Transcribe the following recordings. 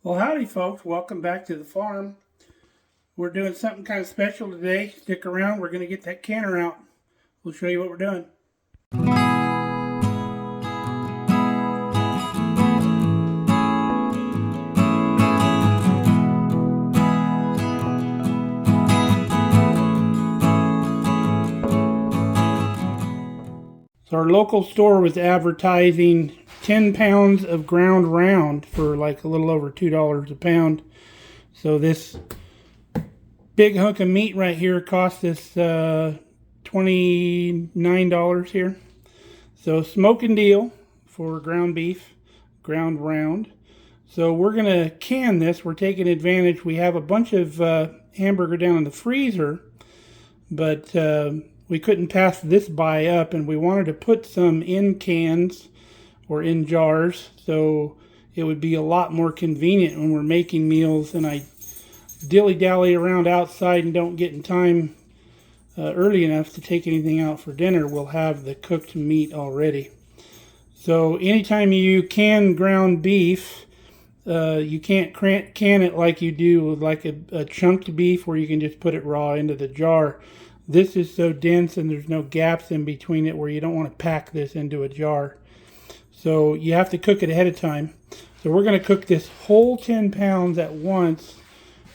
Well, howdy folks, welcome back to the farm. We're doing something kind of special today. Stick around, we're going to get that canner out. We'll show you what we're doing. So our local store was advertising 10 pounds of ground round for like a little over $2 a pound. So this big hunk of meat right here cost us $29 here. So smoking deal for ground beef, ground round. So we're going to can this. We're taking advantage. We have a bunch of hamburger down in the freezer, but we couldn't pass this buy up, and we wanted to put some in cans or in jars so it would be a lot more convenient when we're making meals and I dilly-dally around outside and don't get in time early enough to take anything out for dinner. We'll have the cooked meat already. So anytime you can ground beef, you can't can it like you do with like a chunked beef where you can just put it raw into the jar. This is so dense and there's no gaps in between it where you don't want to pack this into a jar. So you have to cook it ahead of time. So we're going to cook this whole 10 pounds at once.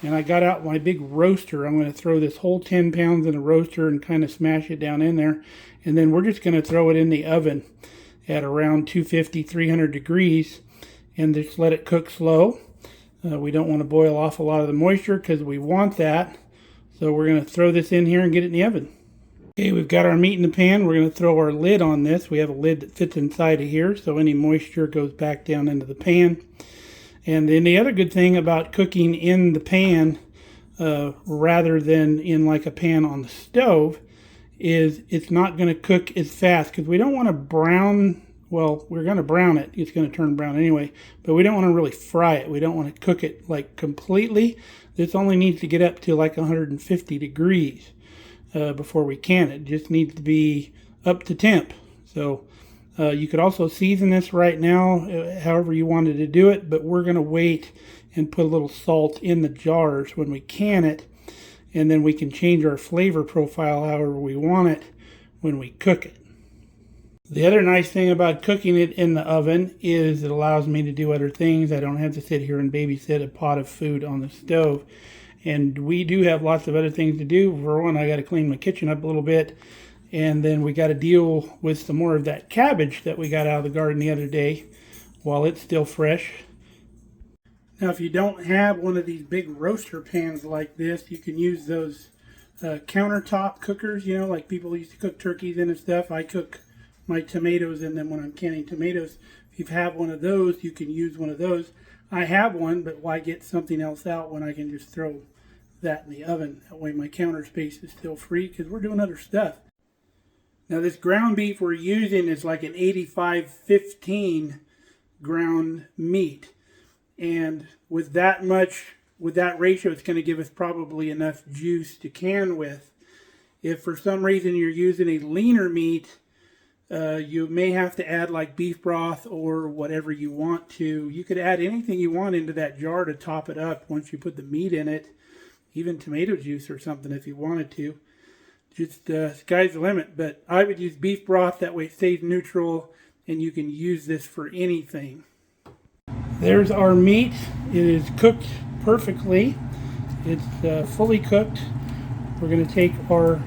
And I got out my big roaster. I'm going to throw this whole 10 pounds in a roaster and kind of smash it down in there. And then we're just going to throw it in the oven at around 250, 300 degrees. And just let it cook slow. We don't want to boil off a lot of the moisture because we want that. So we're going to throw this in here and get it in the oven. Okay, we've got our meat in the pan. We're going to throw our lid on this. We have a lid that fits inside of here, so any moisture goes back down into the pan. And then the other good thing about cooking in the pan rather than in like a pan on the stove is it's not going to cook as fast because we don't want to brown. Well, we're going to brown it. It's going to turn brown anyway, but we don't want to really fry it. We don't want to cook it like completely. This only needs to get up to like 150 degrees before we can it. It just needs to be up to temp. So you could also season this right now, however you wanted to do it, but we're going to wait and put a little salt in the jars when we can it, and then we can change our flavor profile however we want it when we cook it. The other nice thing about cooking it in the oven is it allows me to do other things. I don't have to sit here and babysit a pot of food on the stove. And we do have lots of other things to do. For one, I got to clean my kitchen up a little bit. And then we got to deal with some more of that cabbage that we got out of the garden the other day while it's still fresh. Now, if you don't have one of these big roaster pans like this, you can use those countertop cookers, you know, like people used to cook turkeys in and stuff. I cook my tomatoes in them when I'm canning tomatoes. If you have one of those, you can use one of those. I have one, but why get something else out when I can just throw that in the oven? That way my counter space is still free because we're doing other stuff. Now this ground beef we're using is like an 85-15 ground meat. And with that ratio, it's going to give us probably enough juice to can with. If for some reason you're using a leaner meat, you may have to add like beef broth or whatever you want to. You could add anything you want into that jar to top it up once you put the meat in it. Even tomato juice or something if you wanted to. Just sky's the limit. But I would use beef broth. That way it stays neutral and you can use this for anything. There's our meat. It is cooked perfectly. It's fully cooked. We're going to take our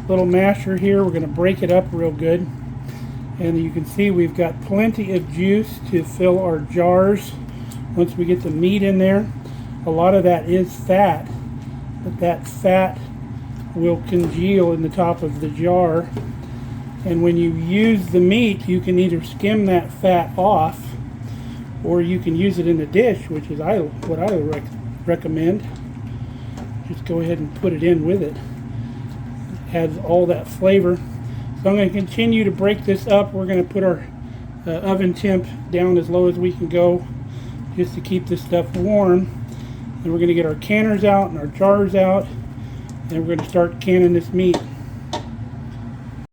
little masher here. We're going to break it up real good. And you can see we've got plenty of juice to fill our jars once we get the meat in there. A lot of that is fat, but that fat will congeal in the top of the jar. And when you use the meat, you can either skim that fat off or you can use it in a dish, which is what I would recommend. Just go ahead and put it in with it. It adds all that flavor. So I'm going to continue to break this up. We're going to put our oven temp down as low as we can go just to keep this stuff warm. And we're going to get our canners out and our jars out, and we're going to start canning this meat.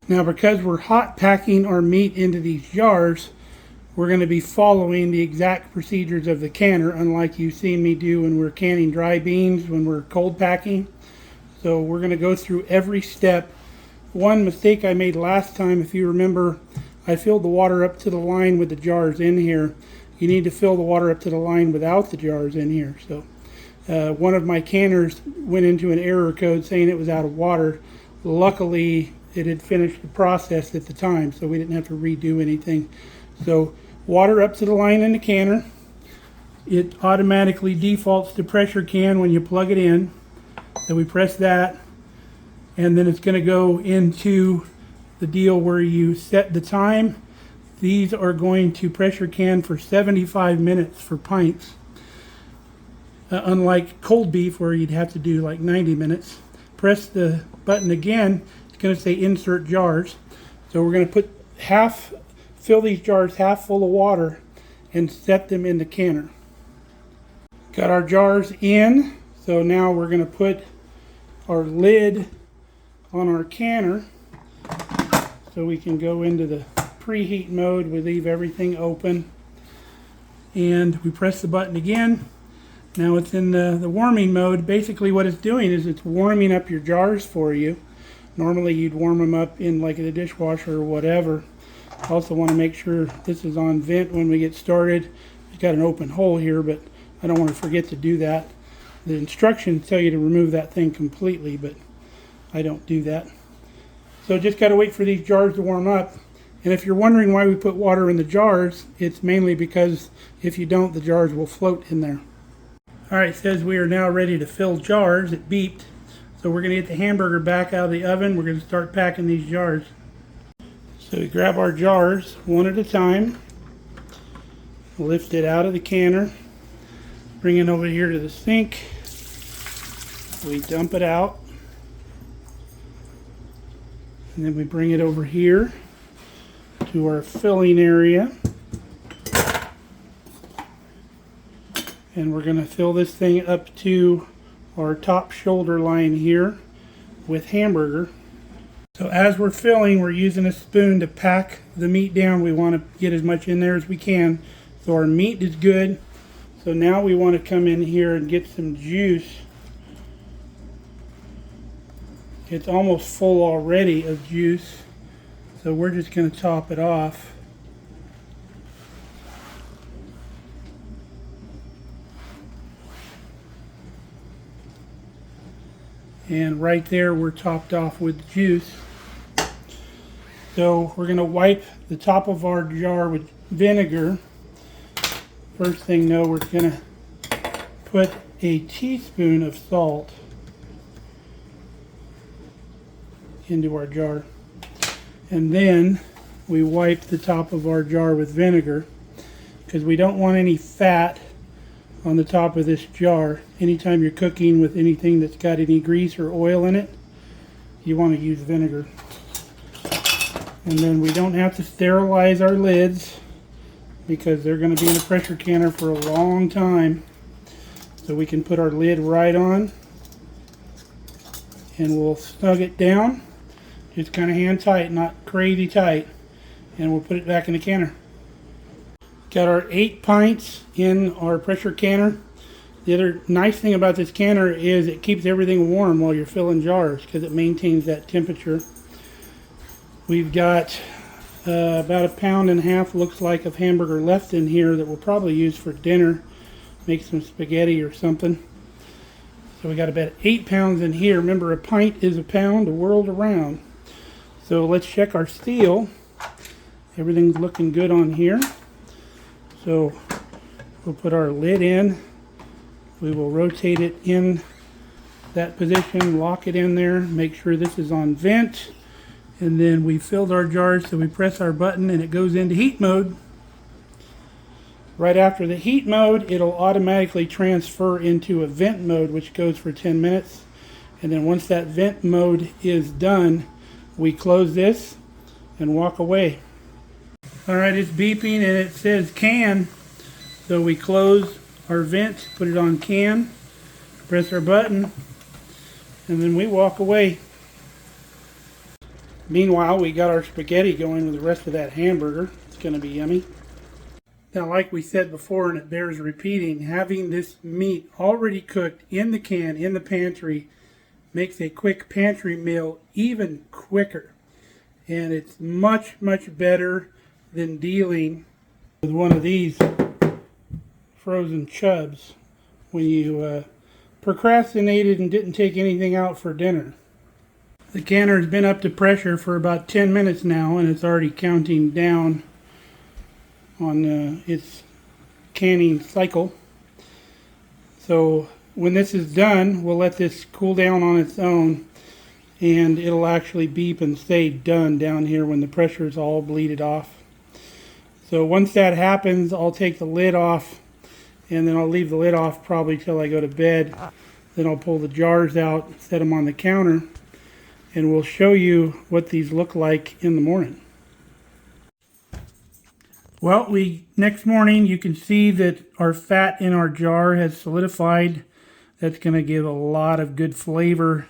Now because we're hot packing our meat into these jars, we're going to be following the exact procedures of the canner, unlike you've seen me do when we're canning dry beans, when we're cold packing. So we're going to go through every step. One mistake I made last time, if you remember, I filled the water up to the line with the jars in here. You need to fill the water up to the line without the jars in here. So one of my canners went into an error code saying it was out of water. Luckily, it had finished the process at the time, so we didn't have to redo anything. So water up to the line in the canner. It automatically defaults to pressure can when you plug it in. So we press that, and then it's going to go into the deal where you set the time. These are going to pressure can for 75 minutes for pints. Unlike cold beef where you'd have to do like 90 minutes. Press the button again, it's going to say insert jars. So we're going to fill these jars half full of water and set them in the canner. Got our jars in, so now we're going to put our lid on our canner so we can go into the preheat mode. We leave everything open and we press the button again. Now it's in the warming mode. Basically what it's doing is it's warming up your jars for you. Normally you'd warm them up in like the dishwasher or whatever. Also want to make sure this is on vent when we get started. It's got an open hole here, but I don't want to forget to do that. The instructions tell you to remove that thing completely, but I don't do that. So just got to wait for these jars to warm up. And if you're wondering why we put water in the jars, it's mainly because if you don't, the jars will float in there. Alright, it says we are now ready to fill jars. It beeped. So we're going to get the hamburger back out of the oven. We're going to start packing these jars. So we grab our jars one at a time. Lift it out of the canner. Bring it over here to the sink. We dump it out. And then we bring it over here to our filling area. And we're going to fill this thing up to our top shoulder line here with hamburger. So as we're filling, we're using a spoon to pack the meat down. We want to get as much in there as we can. So our meat is good. So now we want to come in here and get some juice. It's almost full already of juice. So we're just going to top it off. And right there we're topped off with juice. So we're going to wipe the top of our jar with vinegar. First thing though, we're going to put a teaspoon of salt into our jar. And then we wipe the top of our jar with vinegar because we don't want any fat on the top of this jar. Anytime you're cooking with anything that's got any grease or oil in it, you want to use vinegar. And then we don't have to sterilize our lids because they're going to be in the pressure canner for a long time. So we can put our lid right on and we'll snug it down, just kind of hand tight, not crazy tight, and we'll put it back in the canner. Got our 8 pints in our pressure canner. The other nice thing about this canner is it keeps everything warm while you're filling jars because it maintains that temperature. We've got about 1.5 pounds, looks like, of hamburger left in here that we'll probably use for dinner. Make some spaghetti or something. So we got about 8 pounds in here. Remember, a pint is a pound, a world around. So let's check our steel. Everything's looking good on here. So we'll put our lid in. We will rotate it in that position, lock it in there, make sure this is on vent. And then we filled our jars, so we press our button and it goes into heat mode. Right after the heat mode, it'll automatically transfer into a vent mode, which goes for 10 minutes. And then once that vent mode is done, we close this and walk away. Alright, it's beeping and it says can. So we close our vent, put it on can, press our button, and then we walk away. Meanwhile, we got our spaghetti going with the rest of that hamburger. It's going to be yummy. Now, like we said before, and it bears repeating, having this meat already cooked in the can, in the pantry, makes a quick pantry meal even quicker. And it's much, much better than dealing with one of these frozen chubs when you procrastinated and didn't take anything out for dinner. The canner has been up to pressure for about 10 minutes now, and it's already counting down on its canning cycle. So when this is done, we'll let this cool down on its own, and it'll actually beep and say done down here when the pressure is all bleeded off. So once that happens, I'll take the lid off, and then I'll leave the lid off probably till I go to bed. Then I'll pull the jars out, set them on the counter, and we'll show you what these look like in the morning. Well, next morning you can see that our fat in our jar has solidified. That's going to give a lot of good flavor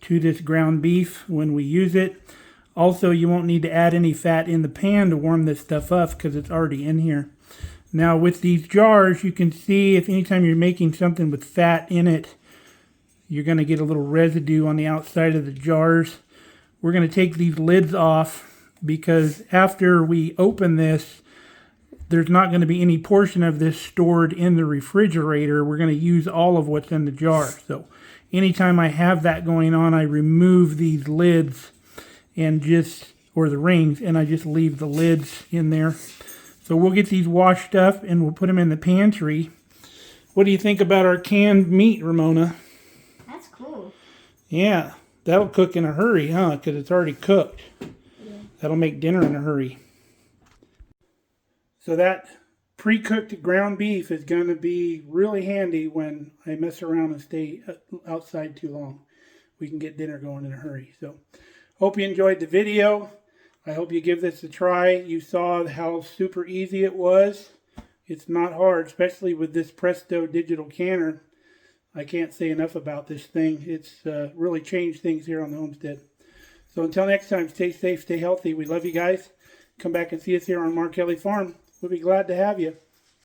to this ground beef when we use it. Also, you won't need to add any fat in the pan to warm this stuff up because it's already in here. Now with these jars, you can see if anytime you're making something with fat in it, you're going to get a little residue on the outside of the jars. We're going to take these lids off because after we open this, there's not going to be any portion of this stored in the refrigerator. We're going to use all of what's in the jar. So anytime I have that going on, I remove these lids or the rings, and I just leave the lids in there. So we'll get these washed up and we'll put them in the pantry. What do you think about our canned meat, Ramona? That's cool. Yeah, that'll cook in a hurry, huh? Because it's already cooked. Yeah. That'll make dinner in a hurry. So that pre-cooked ground beef is going to be really handy when I mess around and stay outside too long. We can get dinner going in a hurry. So hope you enjoyed the video. I hope you give this a try. You saw how super easy it was. It's not hard, especially with this Presto digital canner. I can't say enough about this thing. It's really changed things here on the homestead. So until next time, stay safe, stay healthy. We love you guys. Come back and see us here on Mark Kelly Farm. We'll be glad to have you.